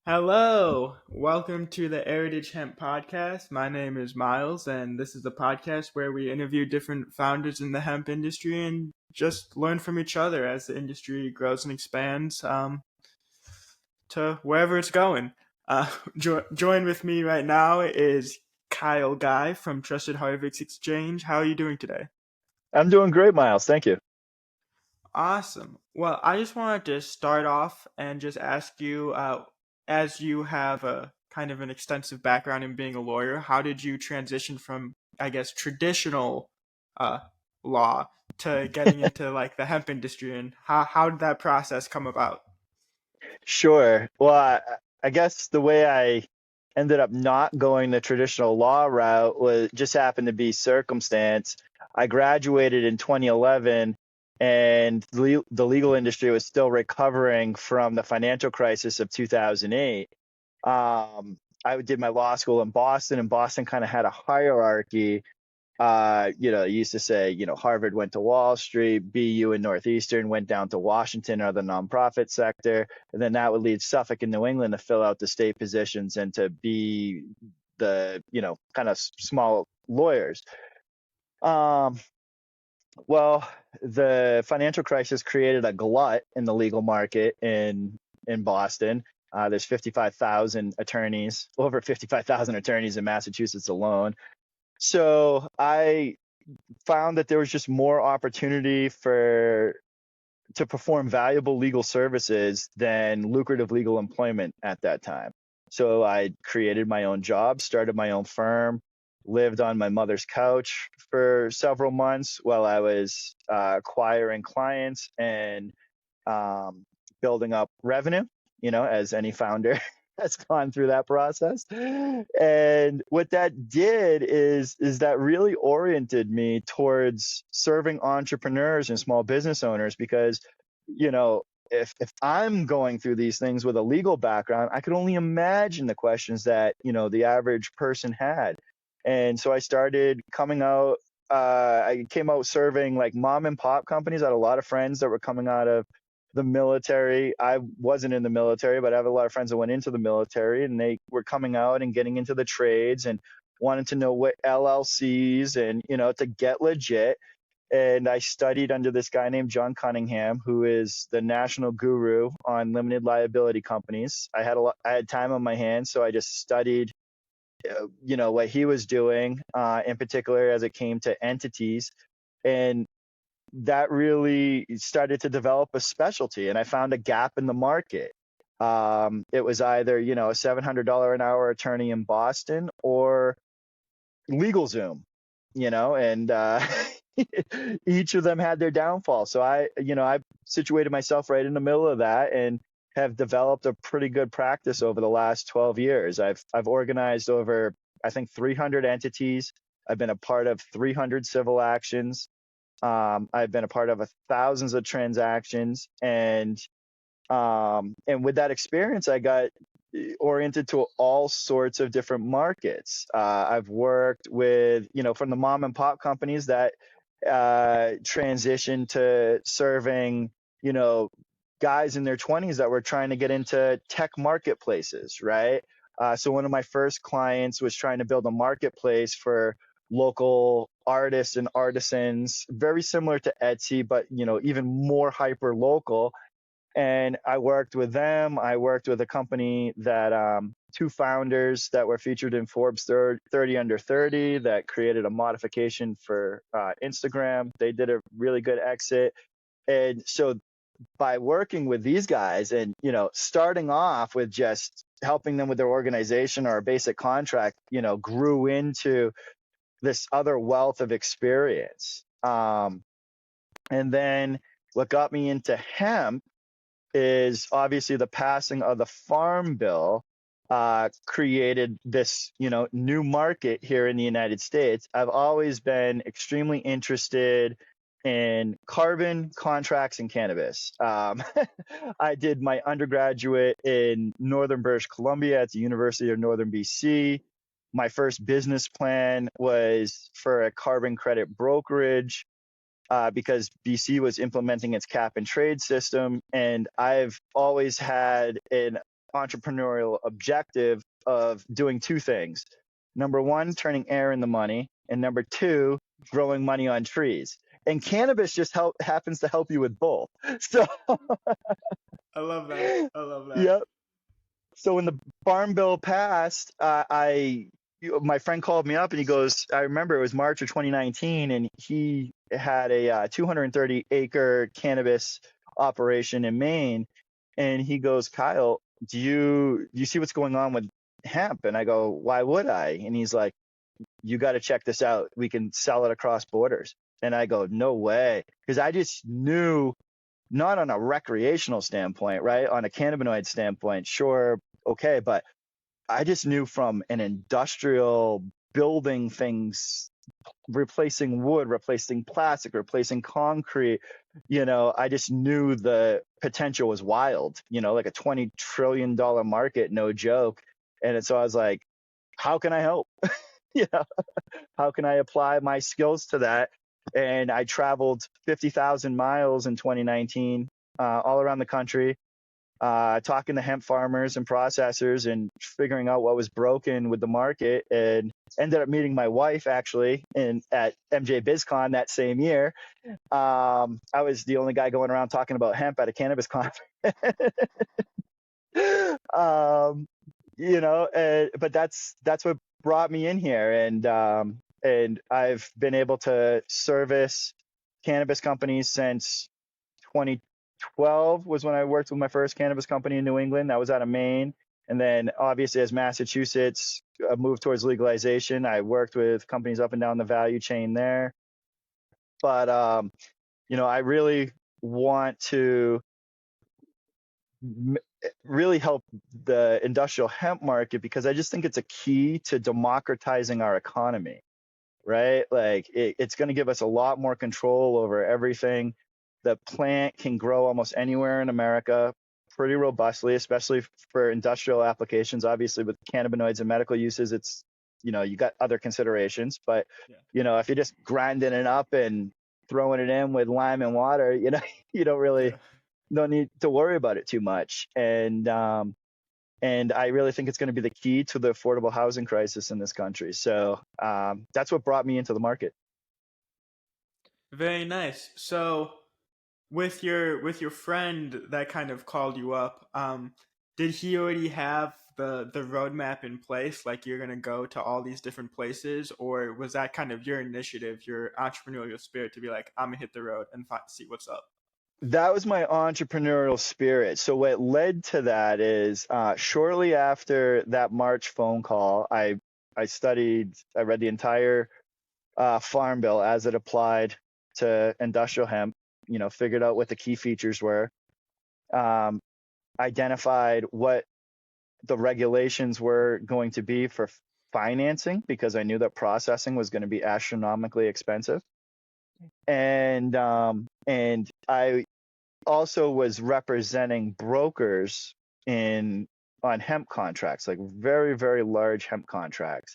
Hello, welcome to the Airetage Hemp podcast. My name is Miles, and this is the podcast where we interview different founders in the hemp industry and just learn from each other as the industry grows and expands to wherever it's going. Join with me right now is Kyle Guy from Trusted Harvest Exchange. How are you doing today? I'm doing great, Miles. Thank you. Awesome. Well, I just wanted to start off and just ask you, as you have a kind of an extensive background in being a lawyer, how did you transition from, I guess, traditional uh, law to getting into like the hemp industry, and how did that process come about? Sure. Well, I guess the way I ended up not going the traditional law route was just happened to be circumstance. I graduated in 2011, and the legal industry was still recovering from the financial crisis of 2008. I did my law school in Boston, and Boston kind of had a hierarchy. You used to say, Harvard went to Wall Street, BU and Northeastern went down to Washington or the nonprofit sector, and then that would lead Suffolk and New England to fill out the state positions and to be the, kind of small lawyers. Um, well, the financial crisis created a glut in the legal market in Boston. There's 55,000 attorneys, over 55,000 attorneys in Massachusetts alone. So I found that there was just more opportunity to perform valuable legal services than lucrative legal employment at that time. So I created my own job, started my own firm, lived on my mother's couch for several months while I was acquiring clients and um, building up revenue, as any founder has gone through that process. And what that did is that really oriented me towards serving entrepreneurs and small business owners because, if I'm going through these things with a legal background, I could only imagine the questions that, the average person had. And so I started coming out I came out serving like mom and pop companies. I had a lot of friends that were coming out of the military. I wasn't in the military, but I have a lot of friends that went into the military, and they were coming out and getting into the trades and wanted to know what LLCs and, to get legit. And I studied under this guy named John Cunningham, who is the national guru on limited liability companies. I had time on my hands, so I just studied what he was doing, in particular as it came to entities. And that really started to develop a specialty, and I found a gap in the market. It was either, a $700 an hour attorney in Boston or LegalZoom, and each of them had their downfall. So I situated myself right in the middle of that and have developed a pretty good practice over the last 12 years. I've organized over, I think, 300 entities. I've been a part of 300 civil actions. I've been a part of thousands of transactions, and with that experience, I got oriented to all sorts of different markets. I've worked with, from the mom and pop companies that transitioned to serving, guys in their 20s that were trying to get into tech marketplaces, right? So one of my first clients was trying to build a marketplace for local artists and artisans, very similar to Etsy, but even more hyper local. And I worked with them. I worked with a company that two founders that were featured in Forbes 30 Under 30 that created a modification for Instagram. They did a really good exit. And so by working with these guys and, starting off with just helping them with their organization or a basic contract, grew into this other wealth of experience. And then what got me into hemp is obviously the passing of the Farm Bill created this, new market here in the United States. I've always been extremely interested in carbon contracts and cannabis. I did my undergraduate in Northern British Columbia at the University of Northern BC. My first business plan was for a carbon credit brokerage because BC was implementing its cap and trade system. And I've always had entrepreneurial objective of doing two things. Number one, turning air into money, and number two, growing money on trees. And cannabis just happens to help you with both. So, I love that. I love that. yep. So when the farm bill passed, my friend called me up and he goes, I remember it was March of 2019, and he had a 230 acre cannabis operation in Maine, and he goes, Kyle, do you see what's going on with hemp? And I go, why would I? And he's like, you got to check this out. We can sell it across borders. And I go, no way, because I just knew, not on a recreational standpoint, right? On a cannabinoid standpoint, sure, okay, but I just knew from an industrial building things, replacing wood, replacing plastic, replacing concrete, I just knew the potential was wild, like a $20 trillion market, no joke. And so I was like, how can I help? How can I apply my skills to that? And I traveled 50,000 miles in 2019, all around the country, talking to hemp farmers and processors and figuring out what was broken with the market, and ended up meeting my wife actually at MJ BizCon that same year. I was the only guy going around talking about hemp at a cannabis conference. But that's what brought me in here, and I've been able to service cannabis companies since 2012 was when I worked with my first cannabis company in New England. That was out of Maine. And then obviously as Massachusetts moved towards legalization, I worked with companies up and down the value chain there. But, I really want to really help the industrial hemp market, because I just think it's a key to democratizing our economy, right? Like it's going to give us a lot more control over everything. The plant can grow almost anywhere in America pretty robustly, especially for industrial applications. Obviously with cannabinoids and medical uses, it's, you got other considerations, but if you're just grinding it up and throwing it in with lime and water, you don't need to worry about it too much. And I really think it's going to be the key to the affordable housing crisis in this country. So that's what brought me into the market. Very nice. So with your friend that kind of called you up, did he already have the roadmap in place? Like you're gonna go to all these different places, or was that kind of your initiative, your entrepreneurial spirit to be like, I'm gonna hit the road and see what's up? That was my entrepreneurial spirit. So what led to that is shortly after that March phone call, I read the entire farm bill as it applied to industrial hemp, figured out what the key features were, identified what the regulations were going to be for financing, because I knew that processing was going to be astronomically expensive. And I also was representing brokers on hemp contracts, like very, very large hemp contracts.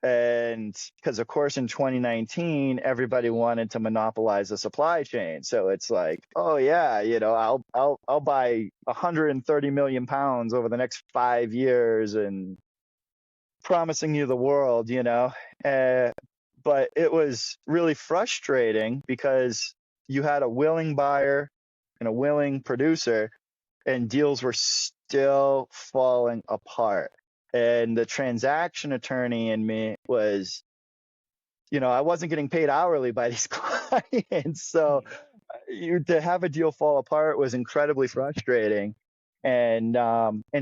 And because of course in 2019 everybody wanted to monopolize the supply chain, so it's like, oh yeah, I'll buy 130 million pounds over the next 5 years and promising you the world, but it was really frustrating because you had a willing buyer and a willing producer, and deals were still falling apart. And the transaction attorney in me was, I wasn't getting paid hourly by these clients. So to have a deal fall apart was incredibly frustrating. And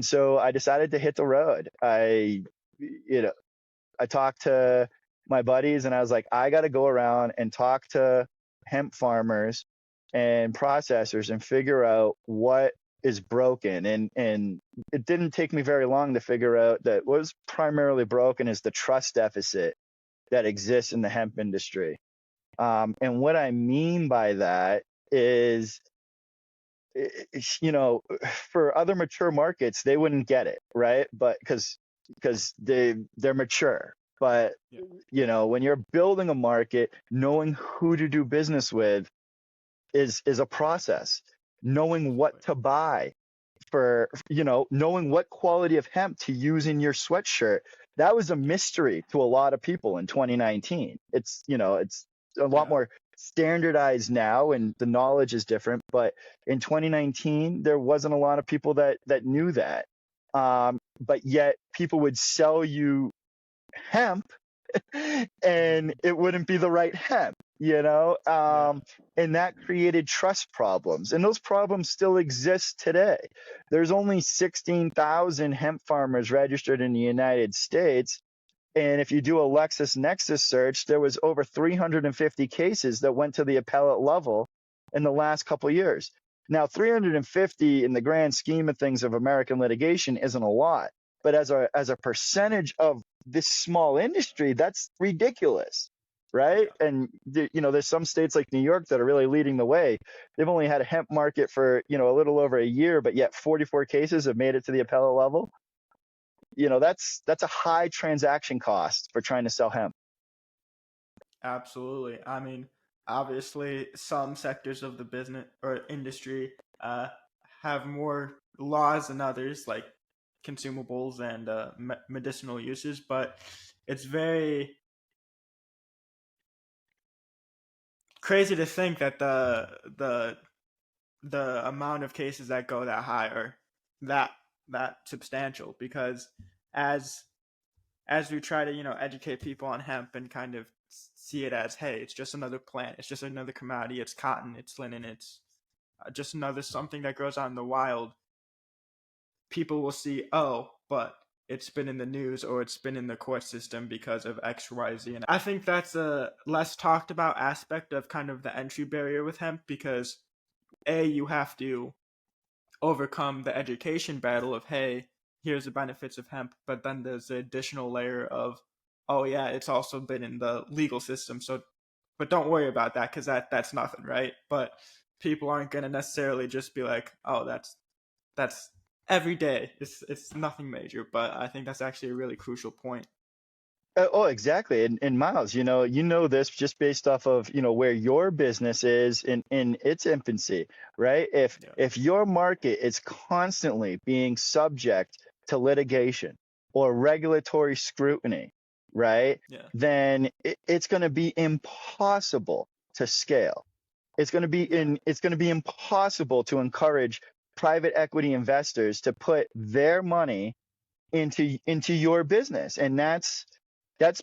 so I decided to hit the road. I talked to my buddies and I was like, I got to go around and talk to hemp farmers and processors and figure out what is broken. And it didn't take me very long to figure out that what was primarily broken is the trust deficit that exists in the hemp industry. And what I mean by that is, for other mature markets, they wouldn't get it, right? But because they're mature. But, when you're building a market, knowing who to do business with is a process. Knowing what to buy, for, knowing what quality of hemp to use in your sweatshirt. That was a mystery to a lot of people in 2019. It's a lot Yeah. more standardized now and the knowledge is different. But in 2019, there wasn't a lot of people that knew that. But yet people would sell you hemp and it wouldn't be the right hemp, Yeah. and that created trust problems. And those problems still exist today. There's only 16,000 hemp farmers registered in the United States. And if you do a LexisNexis search, there was over 350 cases that went to the appellate level in the last couple of years. Now, 350 in the grand scheme of things of American litigation isn't a lot, but as a percentage of this small industry, that's ridiculous, right? Yeah. And there's some states like New York that are really leading the way. They've only had a hemp market for a little over a year, but yet 44 cases have made it to the appellate level. That's a high transaction cost for trying to sell hemp. Absolutely. I mean, obviously, some sectors of the business or industry have more laws than others, like consumables and medicinal uses, but it's very crazy to think that the amount of cases that go that high are that that substantial because as as we try to educate people on hemp and kind of see it as, hey, it's just another plant, it's just another commodity, it's cotton, it's linen, it's just another something that grows out in the wild. People will see, oh, but it's been in the news or it's been in the court system because of XYZ, and I think that's a less talked about aspect of kind of the entry barrier with hemp because you have to overcome the education battle of, hey, here's the benefits of hemp, but then there's the additional layer of, oh yeah, it's also been in the legal system, so but don't worry about that because that's nothing, right? But people aren't going to necessarily just be like, oh, that's every day, it's nothing major. But I think that's actually a really crucial point. Oh, exactly. And Miles, this just based off of, where your business is in its infancy, right? If Yeah. if your market is constantly being subject to litigation or regulatory scrutiny, right? Yeah. Then it's going to be impossible to scale. Yeah. It's going to be impossible to encourage private equity investors to put their money into your business. And that's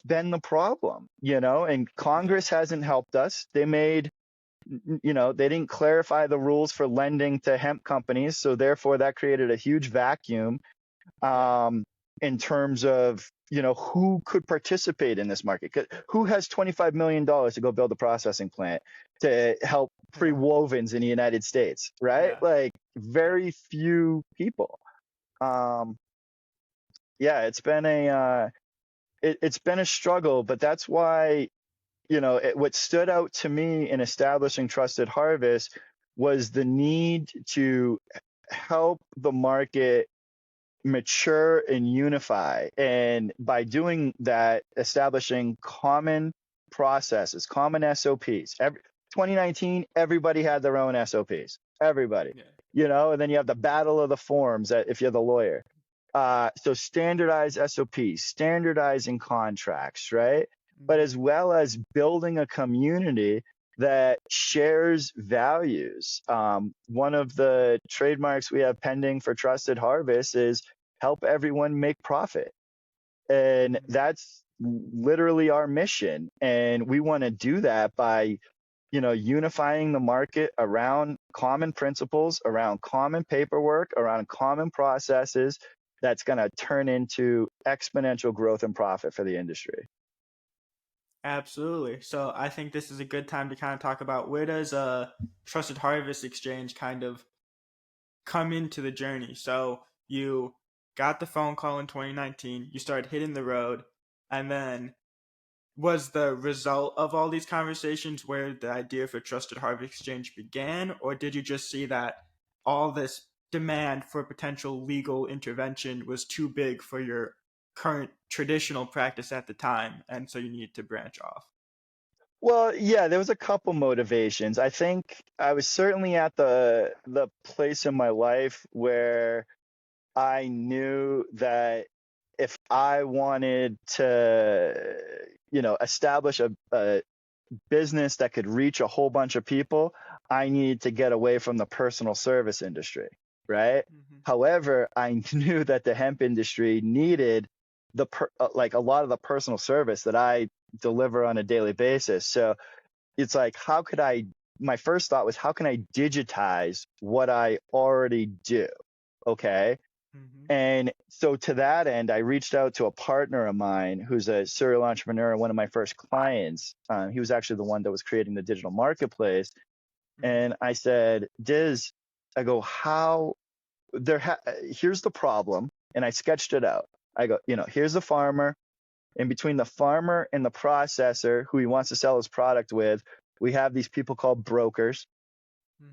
been the problem, and Yeah. Congress hasn't helped us. They didn't clarify the rules for lending to hemp companies. So therefore that created a huge vacuum, Yeah. um, in terms of, who could participate in this market. Who has $25 million to go build a processing plant to help Yeah. pre-wovens in the United States, right? Yeah. Like Yeah. very few people. Um, yeah, it's been a struggle, but that's why, what stood out to me in establishing Trusted Harvest was the need to help the market mature and unify. And by doing that, establishing common processes, common SOPs. 2019, everybody had their own SOPs. Everybody, Yeah. and then you have the battle of the forms if you're the lawyer. So standardized SOPs, standardizing contracts, right? But Hmm. as well as building a community that shares values. One of the trademarks we have pending for Trusted Harvest is help everyone make profit. And Hmm. that's literally our mission. And we want to do that by unifying the market around common principles, around common paperwork, around common processes that's going to turn into exponential growth and profit for the industry. Absolutely. So I think this is a good time to kind of talk about where does a Trusted Harvest Exchange kind of come into the journey. So you got the phone call in 2019, you started hitting the road, and then was the result of all these conversations where the idea for Trusted Harvest Exchange began, or did you just see that all this demand for potential legal intervention was too big for your current traditional practice at the time, and so you needed to branch off? Well, yeah, there was a couple motivations. I think I was certainly at the place in my life where I knew that if I wanted to, establish a business that could reach a whole bunch of people, I needed to get away from the personal service industry, right? Mm-hmm. However, I knew that the hemp industry needed like a lot of the personal service that I deliver on a daily basis. So it's like, my first thought was, how can I digitize what I already do? Okay. Mm-hmm. And so to that end, I reached out to a partner of mine who's a serial entrepreneur, one of my first clients. He was actually the one that was creating the digital marketplace. Mm-hmm. And I said, Diz, I go, here's the problem. And I sketched it out. I go, here's the farmer. In between the farmer and the processor who he wants to sell his product with, we have these people called brokers.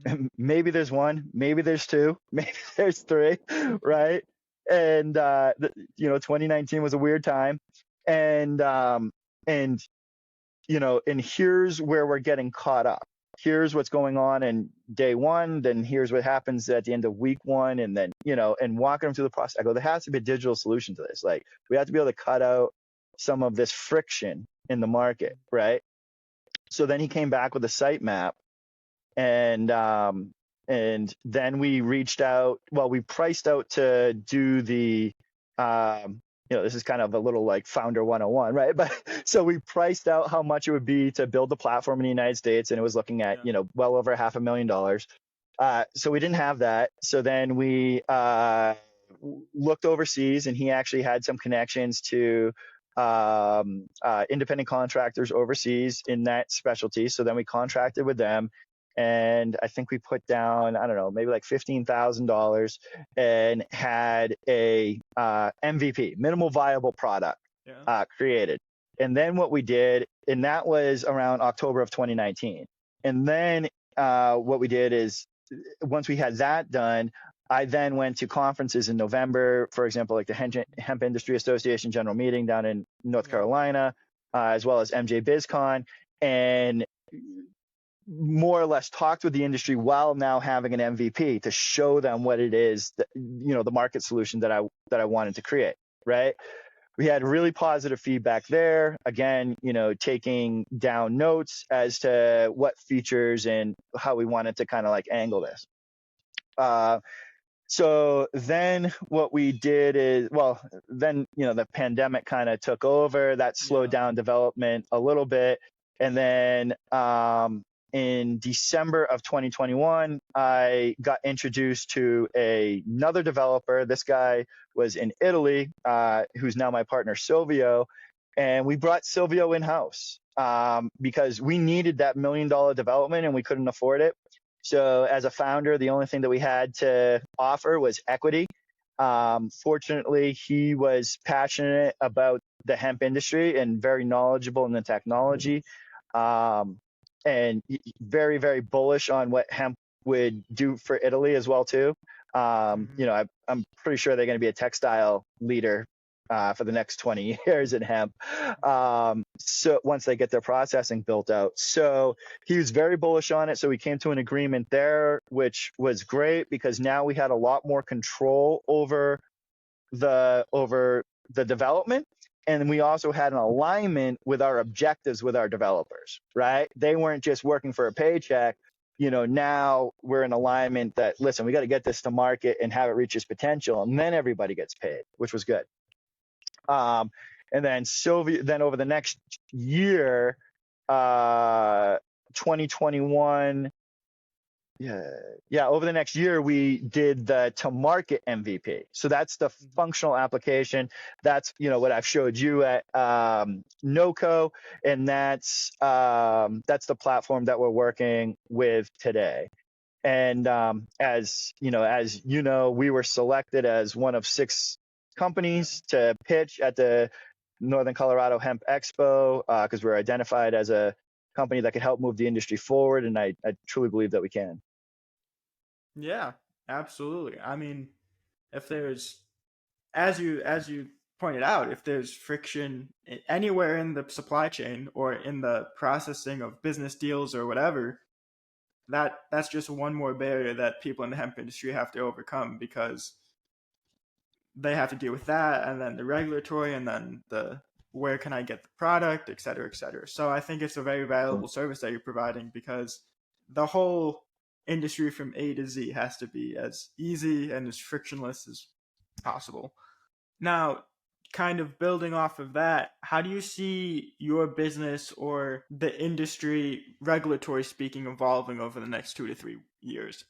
Mm-hmm. Maybe there's one, maybe there's two, maybe there's three, right? And 2019 was a weird time, and and and here's where we're getting caught up. Here's what's going on in day one, then here's what happens at the end of week one, and then and walking them through the process. I go, there has to be a digital solution to this. Like, we have to be able to cut out some of this friction in the market, right? So then he came back with a site map, and then we reached out. Well, we priced out to do the this is kind of a little like founder 101, right? But so we priced out how much it would be to build the platform in the United States, and it was looking at Yeah. well over $500,000. So we didn't have that. So then we looked overseas, and he actually had some connections to independent contractors overseas in that specialty. So then we contracted with them, and I think we put down, I don't know, maybe like $15,000, and had a MVP, minimal viable product, Yeah. created. And then what we did, and that was around October of 2019. And then what we did is, once we had that done, I then went to conferences in November, for example, like the Hemp Industry Association General Meeting down in North Yeah. Carolina, as well as MJ BizCon, and more or less talked with the industry while now having an MVP to show them what it is that, the market solution that I wanted to create, right? We had really positive feedback there. Again, taking down notes as to what features and how we wanted to kind of like angle this. So then what we did is, well, then, the pandemic kind of took over. That slowed Yeah. down development a little bit. And then in December of 2021, I got introduced to another developer. This guy was in Italy, who's now my partner, Silvio. And we brought Silvio in-house because we needed that $1 million development, and we couldn't afford it. So as a founder, the only thing that we had to offer was equity. Fortunately, he was passionate about the hemp industry and very knowledgeable in the technology, and very, very bullish on what hemp would do for Italy as well too. Mm-hmm. I'm pretty sure they're going to be a textile leader for the next 20 years in hemp. So once they get their processing built out. So he was very bullish on it. So we came to an agreement there, which was great because now we had a lot more control over the development. And we also had an alignment with our objectives with our developers, right? They weren't just working for a paycheck. Now we're in alignment that, listen, we got to get this to market and have it reach its potential. And then everybody gets paid, which was good. And then then over the next year, 2021, over the next year, we did the to market MVP. So that's the Mm-hmm. functional application. That's, what I've showed you at NOCO, and that's the platform that we're working with today. And as we were selected as one of 6 Yeah. companies to pitch at the Northern Colorado Hemp Expo, because we're identified as a company that could help move the industry forward, and I truly believe that we can. Yeah. Absolutely. I mean, if there's as you pointed out, if there's friction anywhere in the supply chain or in the processing of business deals or whatever, that's just one more barrier that people in the hemp industry have to overcome, because they have to deal with that, and then the regulatory, and then the where can I get the product, et cetera, et cetera. So I think it's a very valuable service that you're providing, because the whole industry from A to Z has to be as easy and as frictionless as possible. Now, kind of building off of that, how do you see your business or the industry, regulatory speaking, evolving over the next 2 to 3 years?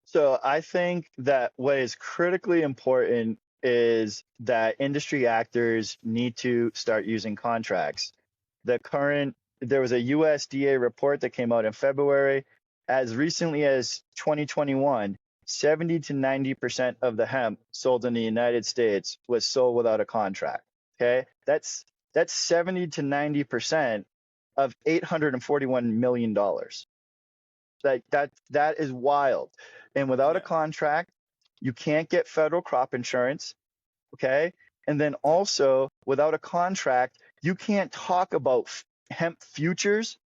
So I think that what is critically important is that industry actors need to start using contracts. There was a USDA report that came out in February. As recently as 2021, 70 to 90% of the hemp sold in the United States was sold without a contract. Okay, that's 70 to 90% of $841 million. That is wild. And without a Yeah. contract, you can't get federal crop insurance. Okay. And then Yeah. also, without a contract, you can't talk about hemp futures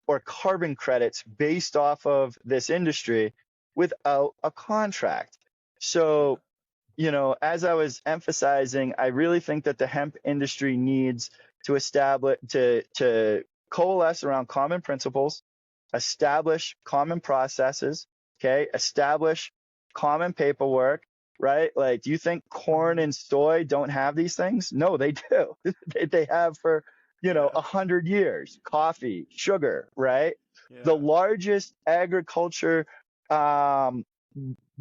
or carbon credits based off of this industry without a contract. Yeah. So, as I was emphasizing, I really think that the hemp industry needs to establish to coalesce around common principles, establish common processes, okay, establish common paperwork, right? Like, do you think corn Mm-hmm. and soy don't have these things? No, they do. They have for, Yeah. 100 years. Coffee, sugar, right? The Yeah. largest agriculture um,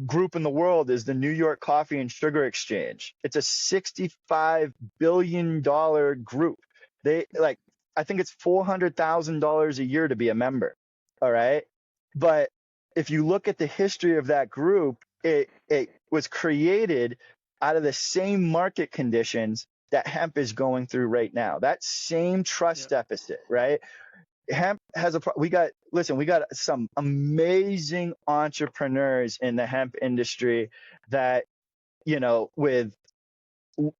group in the world is the New York Coffee and Sugar Exchange. It's a $65 billion group. I think it's $400,000 a year to be a member. All right. But if you look at the history of that group, it was created out of the same market conditions that hemp is going through right now. That same trust Yeah. deficit, right? Hemp has we got some amazing entrepreneurs in the hemp industry that, with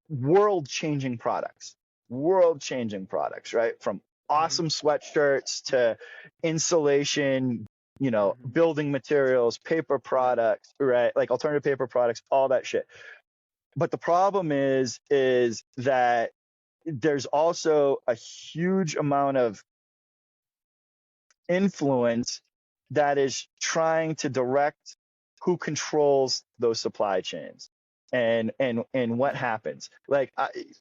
world changing products, right? From Mm-hmm. awesome sweatshirts to insulation, Mm-hmm. building materials, paper Yeah. products, right? Like alternative paper products, all that shit. But the problem is that there's also a huge amount of influence that is trying to direct who controls those supply chains and what Yeah. happens. Like,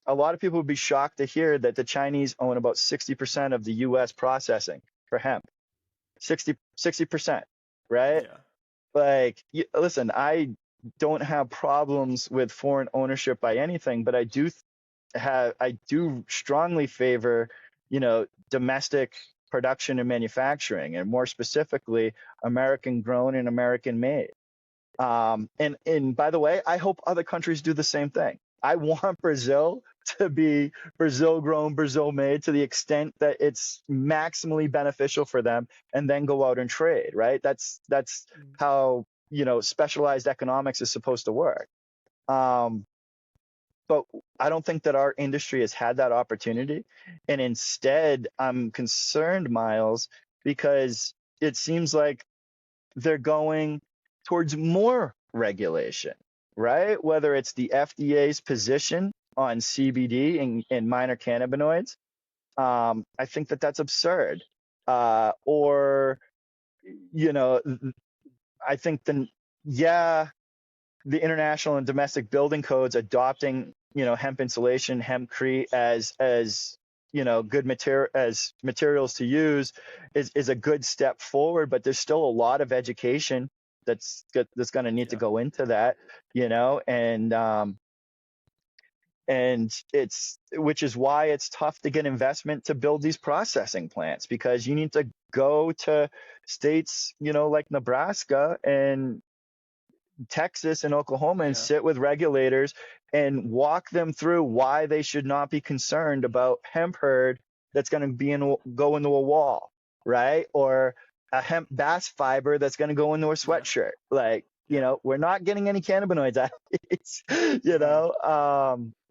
a lot of people would be shocked to hear that the Chinese own about 60% of the US processing for hemp. 60%, right? Yeah. Like, listen, I don't have problems with foreign ownership by anything, but I do strongly favor, domestic production and manufacturing, and more specifically, American grown and American made. And by the way, I hope other countries do the same thing. I want Brazil to be Brazil grown, Brazil made to the extent that it's maximally beneficial for them, and then go out and trade, right? That's Mm. how, specialized economics is supposed to work. Um, but I don't think that our industry has had that opportunity. And instead, I'm concerned, Miles, because it seems like they're going towards more regulation, right? Whether it's the FDA's position on CBD and minor cannabinoids, I think that that's absurd. Or, you know, I think yeah, the international and domestic building codes adopting, hemp insulation, hempcrete as good materials to use is a good step forward, but there's still a lot of education that's going to need to Yeah. go into that, and it's which is why it's tough to get investment to build these processing plants, because you need to go to states, like Nebraska and Texas and Oklahoma and Yeah. sit with regulators and walk them through why they should not be concerned about hemp herd that's going to go into a wall, right? Or a hemp bass fiber that's going to go into a Yeah. sweatshirt. Like, Yeah. we're not getting any cannabinoids out of these, No.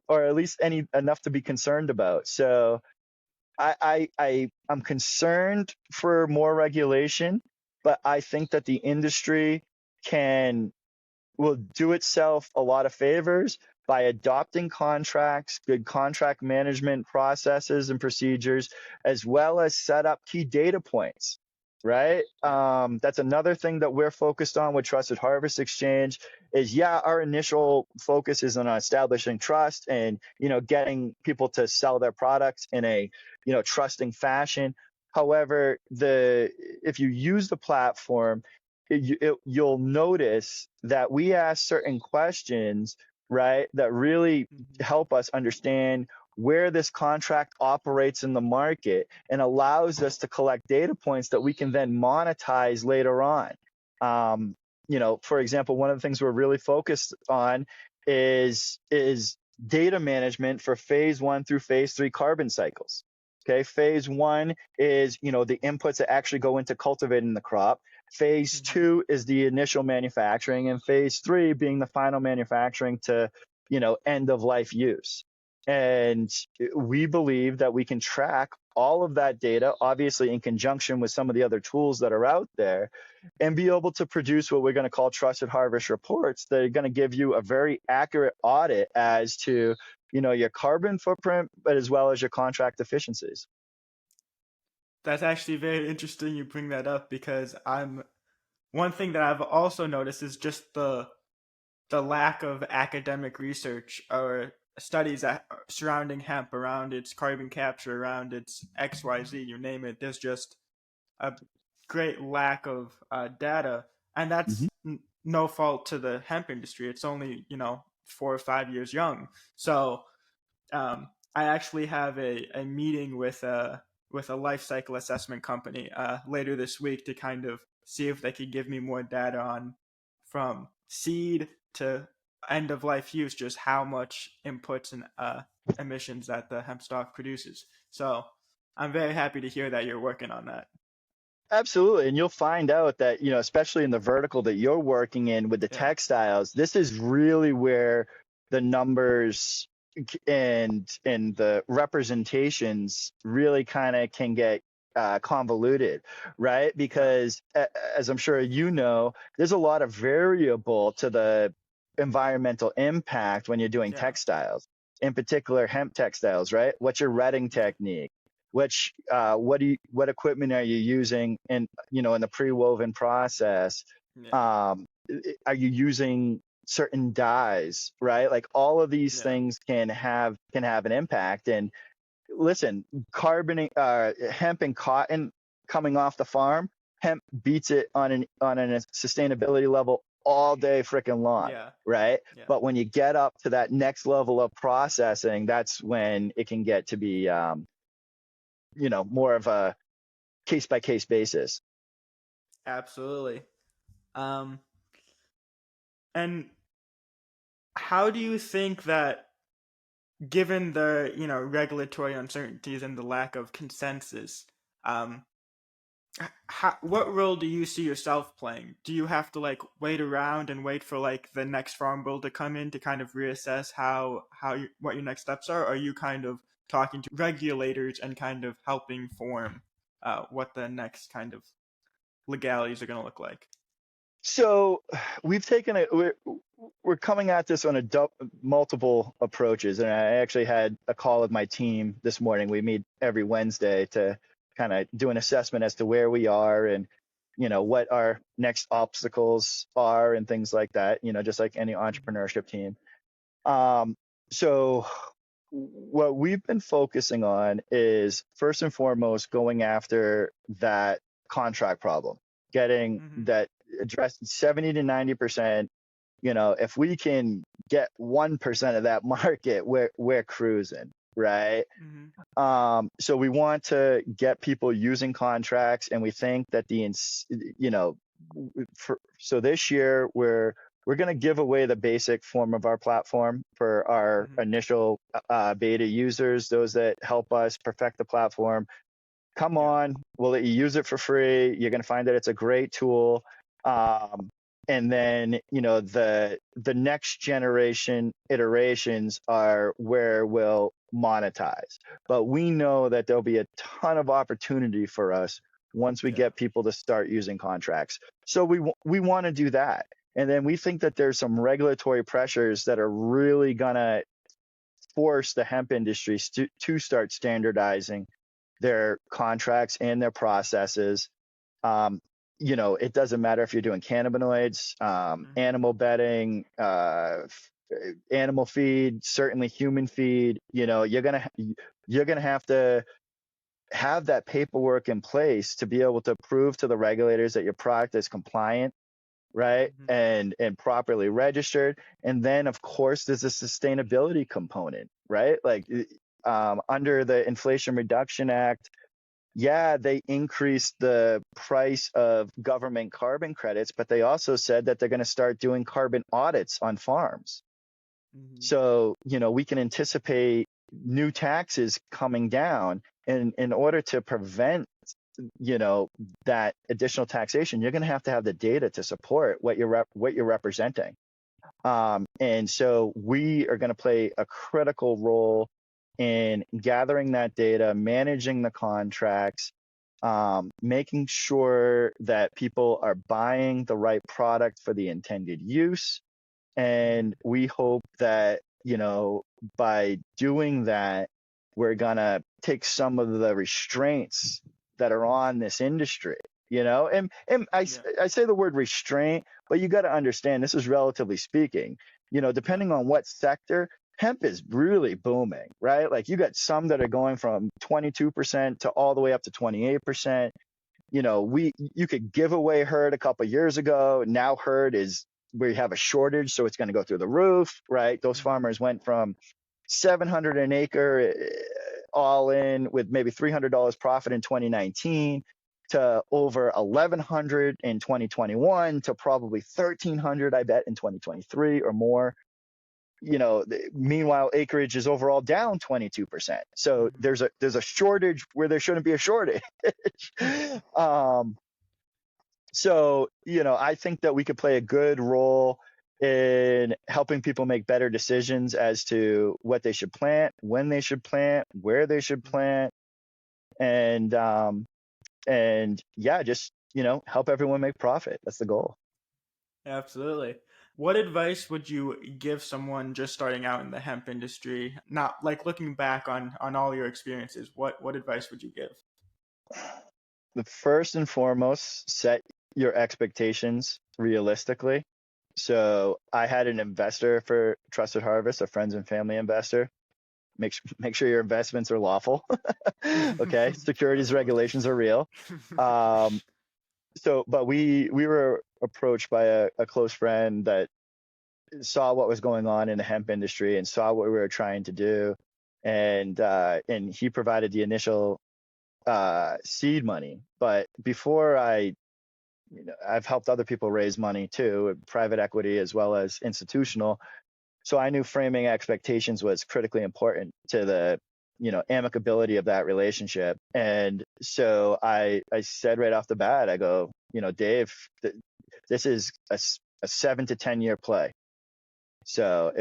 or at least any enough to be concerned about. So I'm concerned for more regulation, but I think that the industry can will do itself a lot of favors by adopting contracts, good contract management processes and procedures, as well as set up key data points. Right. Yeah. That's another thing that we're focused on with Trusted Harvest Exchange is, yeah, our initial focus is on establishing trust and, getting people to sell their products in a, trusting fashion. However, if you use the platform, you'll notice that we ask certain questions, right, that really Hmm. help us understand where this contract operates in the market and allows us to collect data points that we can then monetize later on. Um, for example, one of the things we're really focused on is data management for phase 1 through phase 3 carbon cycles. Okay, phase 1 is the inputs that actually go into cultivating the crop. Phase Hmm. 2 is the initial manufacturing, and phase 3 being the final manufacturing to end of life use. And we believe that we can track all of that data, obviously in conjunction with some of the other tools that are out there, and be able to produce what we're going to call trusted harvest reports that are going to give you a very accurate audit as to your carbon footprint, but as well as your contract efficiencies. That's actually very interesting you bring that up because I'm one thing that I've also noticed is just the lack of academic research or studies surrounding hemp, around its carbon capture, around its XYZ, you name it. There's just a great lack of data, and Mm-hmm. that's no fault to the hemp industry. It's only 4 or 5 years young, so I actually have a meeting with a life cycle assessment company later this week to kind of see if they could give me more data on from seed to end of life use, just how much inputs and emissions that the hemp stock produces. So I'm very happy to hear that you're working on that. Absolutely. And you'll find out that, especially in the vertical that you're working in with the Yeah. textiles, this is really where the numbers and the representations really kind of can get convoluted, right? Yeah. Because as I'm sure there's a lot of variable to the environmental impact when you're doing Yeah. textiles, in particular hemp textiles, right? What's your retting Yeah. technique? What equipment are you using in the pre-woven process? Yeah. um are you using certain dyes, right? Like all of these Yeah. things can have an impact. And listen, hemp and cotton coming off the farm, hemp beats it on a sustainability level all day freaking long, Yeah. right? Yeah. But when you get up to that next level of processing, that's when it can get to be more of a case by case basis. Absolutely. Um, and how do you think that, given the regulatory uncertainties and the lack of consensus, um, what role do you see yourself playing? Do you have to like wait around and wait for like the next farm bill to come in to kind of reassess what your next steps are? Or are you kind of talking to regulators and kind of helping form what the next kind of legalities are going to look like? So we've taken it. We're coming at this on multiple approaches, and I actually had a call with my team this morning. We meet every Wednesday to kind of do an assessment as to where we are and what our next obstacles are and things like that. Just like any Mm-hmm. entrepreneurship team. Um, so what we've been focusing on is first and foremost going after that contract problem, getting Mm-hmm. that addressed 70 to 90%. If we can get 1% of that market, we're cruising, right? Mm-hmm. So we want to get people using contracts, and we think that you know, so this year we're going to give away the basic form of our platform for our Mm-hmm. initial beta users, those that help us perfect the platform. Come Yeah. on, we'll let you use it for free. You're going to find that it's a great tool. and then the next generation iterations are where we'll monetize. But we know that there'll be a ton of opportunity for us once we Yeah. get people to start using contracts. So we want to do that. And then we think that there's some regulatory pressures that are really gonna force the hemp industry to start standardizing their contracts and their processes. um, it doesn't matter if you're doing cannabinoids, Mm-hmm. animal bedding, animal feed, certainly human feed. You're gonna have to have that paperwork in place to be able to prove to the regulators that your product is compliant, right, Mm-hmm. and properly registered. And then, of course, there's a sustainability component, right? Like, under the Inflation Reduction Act, yeah, they increased the price of government carbon credits, but they also said that they're going to start doing carbon audits on farms. Mm-hmm. So, we can anticipate new taxes coming down. And in order to prevent, you know, that additional taxation, you're going to have the data to support what you're representing. And so we are going to play a critical role in gathering that data, managing the contracts, making sure that people are buying the right product for the intended use. Mm-hmm. And we hope that, by doing that, we're going to take some of the restraints that are on this industry. And Yeah. I say the word restraint, but you got to understand this is relatively speaking. Yeah. Depending on what sector, hemp is really booming, right? Like, you got some that are going from 22% to all the way up to 28%. You could give away herd a couple of years ago. Now herd is, we have a shortage, so it's going to go through the roof, right? Those Mm-hmm. farmers went from 700 an acre, all in, with maybe $300 profit in 2019, to over 1100 in 2021, to probably 1300, I bet, in 2023 or more. Meanwhile, acreage is overall down 22%. So Mm-hmm. there's a shortage where there shouldn't be a shortage. um, so, I think that we could play a good role in helping people make better decisions as to what they should plant, when they should plant, where they should Mm-hmm. plant, and yeah, just, help everyone make profit. That's the goal. Absolutely. What advice would you give someone just starting out in the hemp industry? Not like looking back on all your experiences. What advice would you give? The first and foremost, set your expectations realistically. So I had an investor for Trusted Harvest, a friends and family investor. Make sure your investments are lawful. Okay, securities Of course. regulations are real. Um, but we were approached by a close friend that saw what was going on in the hemp industry and saw what we were trying to do, and he provided the initial seed money. But before I've helped other people raise money too, private equity as well as institutional. So I knew framing expectations was critically important to the, amicability of that relationship. And so I said right off the bat, I go, Dave, this is a 7 to 10 year play. So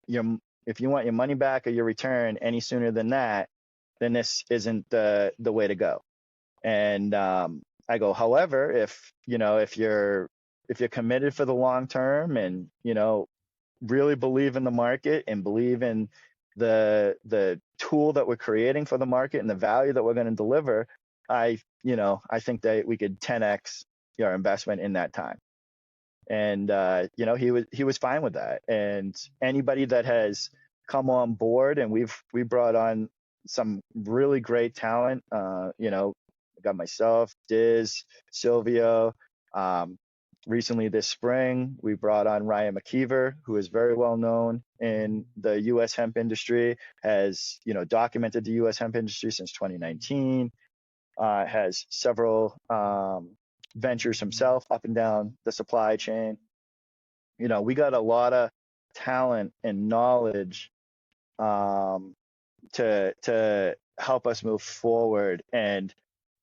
your if you want your money back or your return any sooner than that, then this isn't the way to go. And I go, however, if you're committed for the long term, and really believe in the market and believe in the tool that we're creating for the market and the value that we're going to deliver, I think that we could 10x your investment in that time. And he was fine with that. And anybody that has come on board, and we brought on some really great talent. I got myself, Diz, Silvio. Um, Recently this spring, we brought on Ryan McKeever, who is very well known in the U.S. hemp industry, has documented the U.S. hemp industry since 2019, has several ventures himself up and down the supply chain. We got a lot of talent and knowledge, um, to help us move forward. And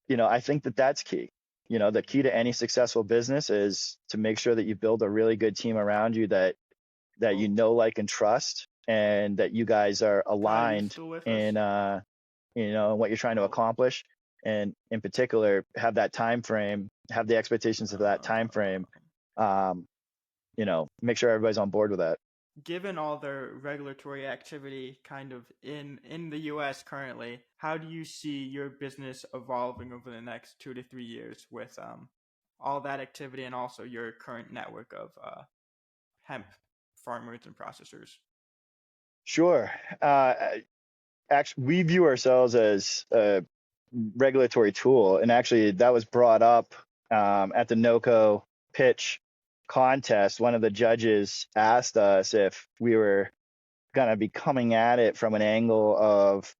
I think that that's key. the key to any successful business is to make sure that you build a really good team around you that Cool. like, and trust, and that you guys are Kyle, you aligned still with us? in, what you're trying to Oh. accomplish. And in particular, have that time frame, have the expectations of that time frame. Um, make sure everybody's on board with that. Given all the regulatory activity kind of in the US currently, how do you see your business evolving over the next 2 to 3 years with all that activity and also your current network of hemp farmers and processors? Sure. Actually, we view ourselves as a regulatory tool, and actually, that was brought up at the NOCO pitch contest. One of the judges asked us if we were going to be coming at it from an angle of,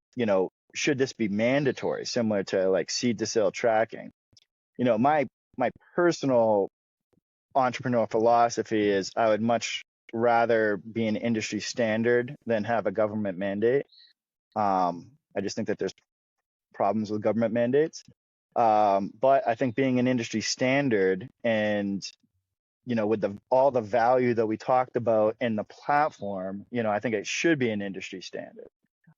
should this be mandatory, similar to like seed to sale tracking. My personal entrepreneur philosophy is I would much rather be an industry standard than have a government mandate. I just think that there's problems with government mandates. But I think being an industry standard, and with all the value that we talked about in the platform, I think it should be an industry standard.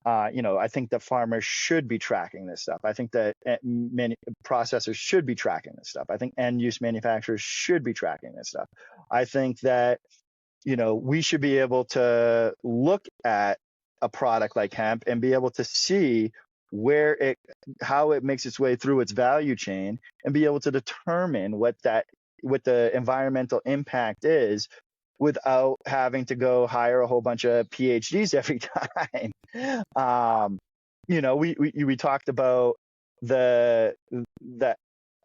I think that farmers should be tracking this stuff. I think that many processors should be tracking this stuff. I think end use manufacturers should be tracking this stuff. I think that, we should be able to look at a product like hemp and be able to see how it makes its way through its value chain, and be able to determine what the environmental impact is, without having to go hire a whole bunch of PhDs every time. We talked about the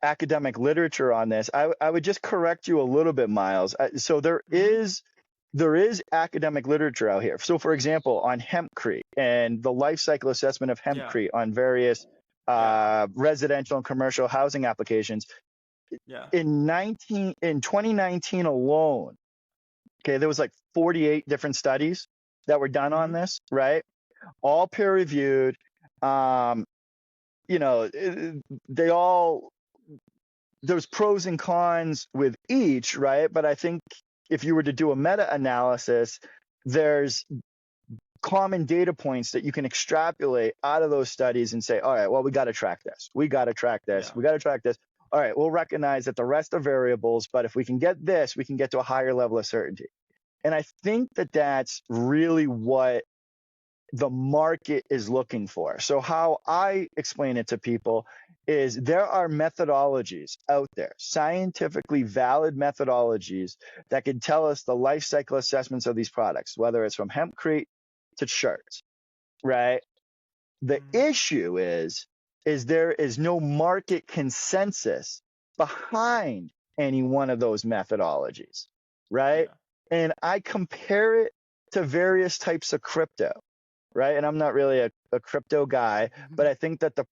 academic literature on this. I would just correct you a little bit, Miles. So there is academic literature out here. So, for example, on hempcrete and the life cycle assessment of Yeah. hempcrete on various Yeah. residential and commercial housing applications. Yeah. In 2019 alone, okay, there was like 48 different studies that were done on this, right? All peer reviewed. They all, there's pros and cons with each, right? But I think if you were to do a meta analysis, there's common data points that you can extrapolate out of those studies and say, all right, well, we got to track this. We got to track this. Yeah. We got to track this. All right, we'll recognize that the rest are variables, but if we can get this, we can get to a higher level of certainty. And I think that that's really what the market is looking for. So how I explain it to people is there are methodologies out there, scientifically valid methodologies that can tell us the life cycle assessments of these products, whether it's from hempcrete to shirts, right? The issue is there is no market consensus behind any one of those methodologies, right? Yeah. And I compare it to various types of crypto, right? And I'm not really a crypto guy, but I think that the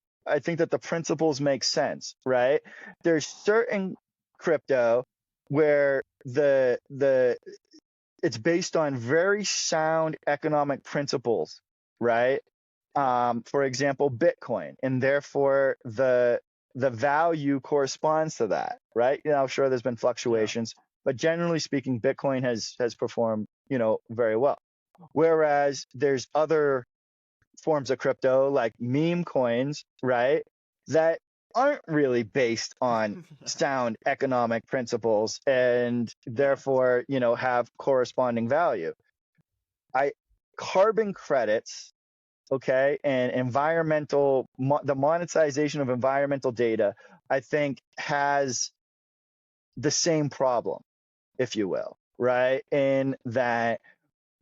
principles make sense, right? There's certain crypto where it's based on very sound economic principles, right? For example, Bitcoin, and therefore the value corresponds to that, right? Sure, there's been fluctuations, but generally speaking, Bitcoin has performed, very well. Whereas there's other forms of crypto like meme coins, right, that aren't really based on sound economic principles, and therefore, have corresponding value. Carbon credits, okay, and the monetization of environmental data, I think, has the same problem, if you will, right? In that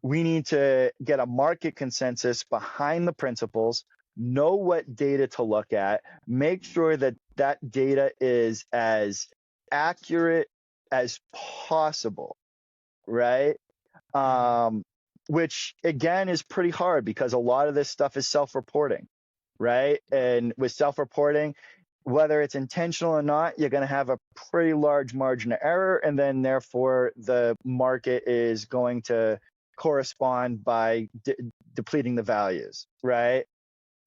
we need to get a market consensus behind the principles, know what data to look at, make sure that that data is as accurate as possible, right? Which again is pretty hard because a lot of this stuff is self-reporting, right? And with self-reporting, whether it's intentional or not, you're going to have a pretty large margin of error, and then therefore the market is going to correspond by depleting the values, right?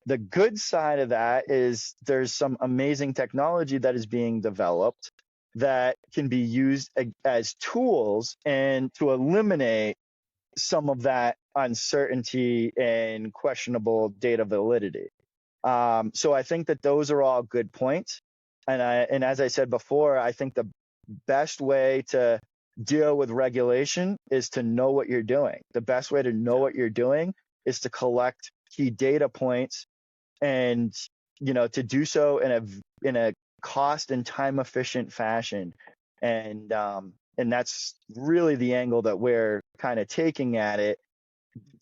The good side of that is there's some amazing technology that is being developed that can be used as tools and to eliminate some of that uncertainty and questionable data validity. So I think that those are all good points. And as I said before, I think the best way to deal with regulation is to know what you're doing. The best way to know what you're doing is to collect key data points and, to do so in a cost and time efficient fashion. And that's really the angle that we're kind of taking at it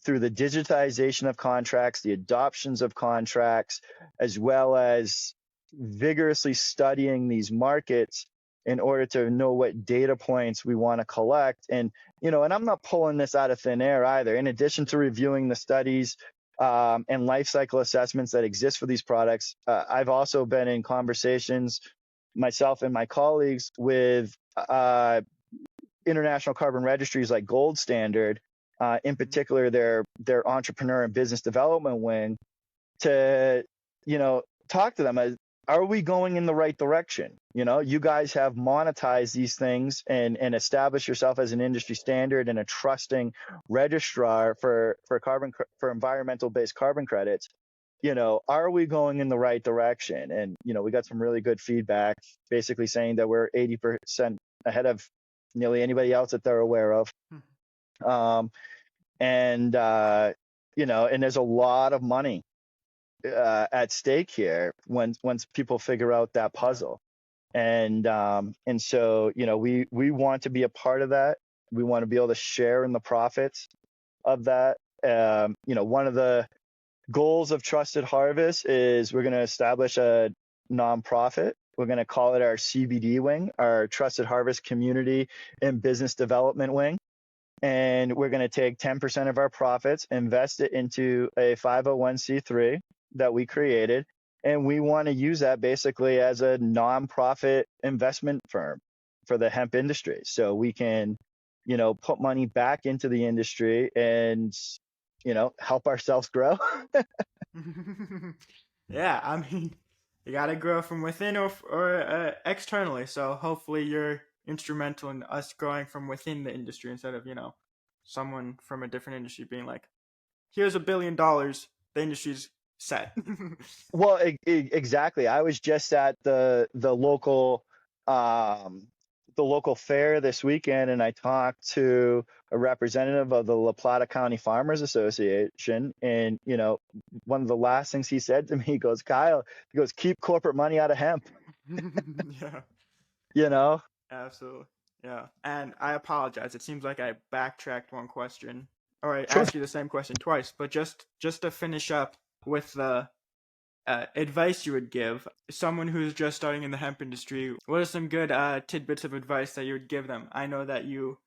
through the digitization of contracts, the adoptions of contracts, as well as vigorously studying these markets in order to know what data points we want to collect. And I'm not pulling this out of thin air either. In addition to reviewing the studies and life cycle assessments that exist for these products, I've also been in conversations, myself and my colleagues, with international carbon registries like Gold Standard, in particular their entrepreneur and business development wing, to talk to them as, are we going in the right direction? You guys have monetized these things and established yourself as an industry standard and a trusting registrar for environmental based carbon credits. Are we going in the right direction? And we got some really good feedback, basically saying that we're 80% ahead of nearly anybody else that they're aware of. And there's a lot of money at stake here once people figure out that puzzle. And so we want to be a part of that. We want to be able to share in the profits of that. One of the goals of Trusted Harvest is we're going to establish a nonprofit. We're going to call it our CBD wing, our Trusted Harvest Community and Business Development wing. And we're going to take 10% of our profits, invest it into a 501c3 that we created. And we want to use that basically as a nonprofit investment firm for the hemp industry. So we can, put money back into the industry and, help ourselves grow. Yeah, I mean, you gotta grow from within or externally. So hopefully you're instrumental in us growing from within the industry instead of someone from a different industry being like, "Here's $1 billion. The industry's set." Well, exactly. I was just at the local fair this weekend, and I talked to a representative of the La Plata County Farmers Association. And one of the last things he said to me, he goes, "Kyle, keep corporate money out of hemp." Yeah, You know? absolutely. Yeah, and I apologize. It seems like I backtracked one question, or I Sure. asked you the same question twice. But just to finish up with the advice you would give someone who's just starting in the hemp industry, what are some good tidbits of advice that you would give them? I know that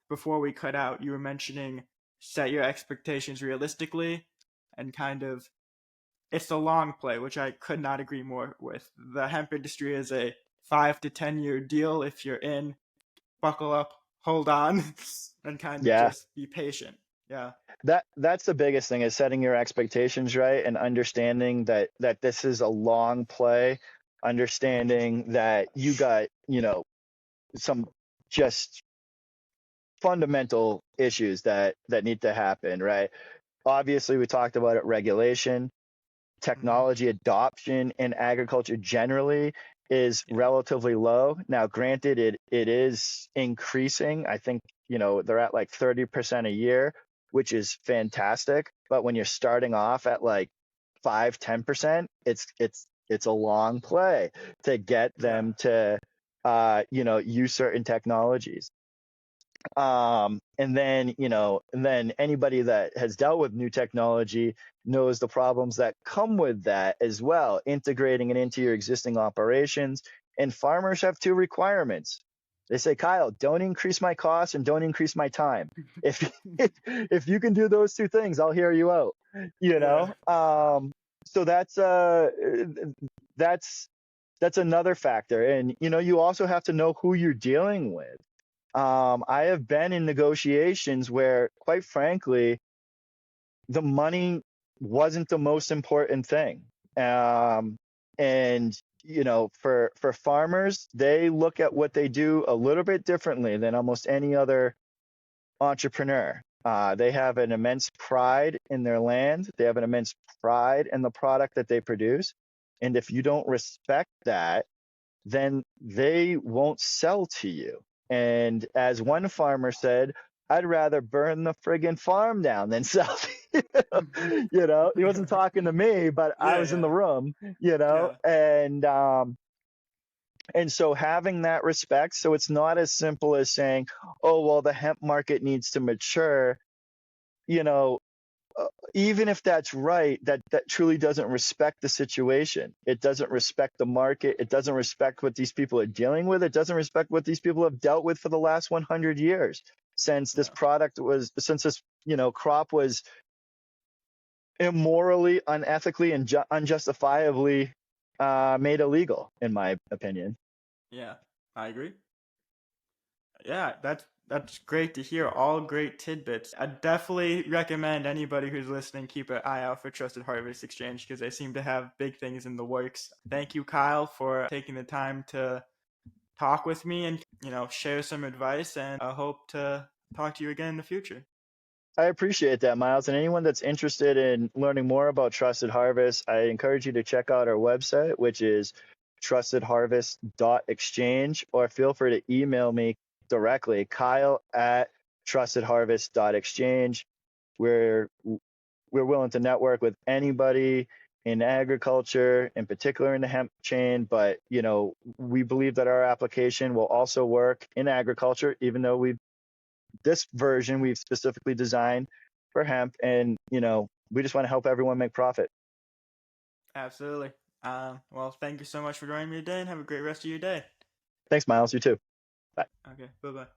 before we cut out, you were mentioning set your expectations realistically and kind of it's the long play, which I could not agree more with. The hemp industry is a 5 to 10 year deal. If you're in, buckle up, hold on, and kind of Yeah. just be patient. Yeah. That's the biggest thing, is setting your expectations right and understanding that this is a long play, understanding that you got, some just fundamental issues that need to happen, right? Obviously, we talked about it, regulation, Mm-hmm. technology adoption in agriculture generally is Yeah. relatively low. Now, granted, it is increasing. I think, they're at like 30% a year, which is fantastic. But when you're starting off at like 5-10%, it's a long play to get Yeah. them to use certain technologies. And then anybody that has dealt with new technology knows the problems that come with that as well, integrating it into your existing operations. And farmers have two requirements. They say, "Kyle, don't increase my costs and don't increase my time. If if you can do those two things, I'll hear you out." You Yeah. know. So that's that's another factor. And you also have to know who you're dealing with. I have been in negotiations where, quite frankly, the money wasn't the most important thing. And for farmers, they look at what they do a little bit differently than almost any other entrepreneur. They have an immense pride in their land. They have an immense pride in the product that they produce. And if you don't respect that, then they won't sell to you. And as one farmer said, I'd rather burn the friggin' farm down than sell to you. He wasn't talking to me, but I Yeah, was in the yeah, room, yeah, and so having that respect, so it's not as simple as saying, oh, well, the hemp market needs to mature, you know, even if that's right, that truly doesn't respect the situation. It doesn't respect the market. It doesn't respect what these people are dealing with. It doesn't respect what these people have dealt with for the last 100 years since this yeah. product was, since this, crop was immorally, unethically, and unjustifiably made illegal, in my opinion. Yeah, I agree. Yeah, that's great to hear. All great tidbits. I definitely recommend anybody who's listening keep an eye out for Trusted Harvest Exchange because they seem to have big things in the works. Thank you, Kyle, for taking the time to talk with me and share some advice. And I hope to talk to you again in the future. I appreciate that, Miles. And anyone that's interested in learning more about Trusted Harvest, I encourage you to check out our website, which is trustedharvest.exchange, or feel free to email me directly, kyle@trustedharvest.exchange. We're we're willing to network with anybody in agriculture, in particular in the hemp chain, but we believe that our application will also work in agriculture, even though this version we've specifically designed for hemp, and we just want to help everyone make profit. Absolutely. Well, thank you so much for joining me today and have a great rest of your day. Thanks, Miles. You too. Bye. Okay, bye bye.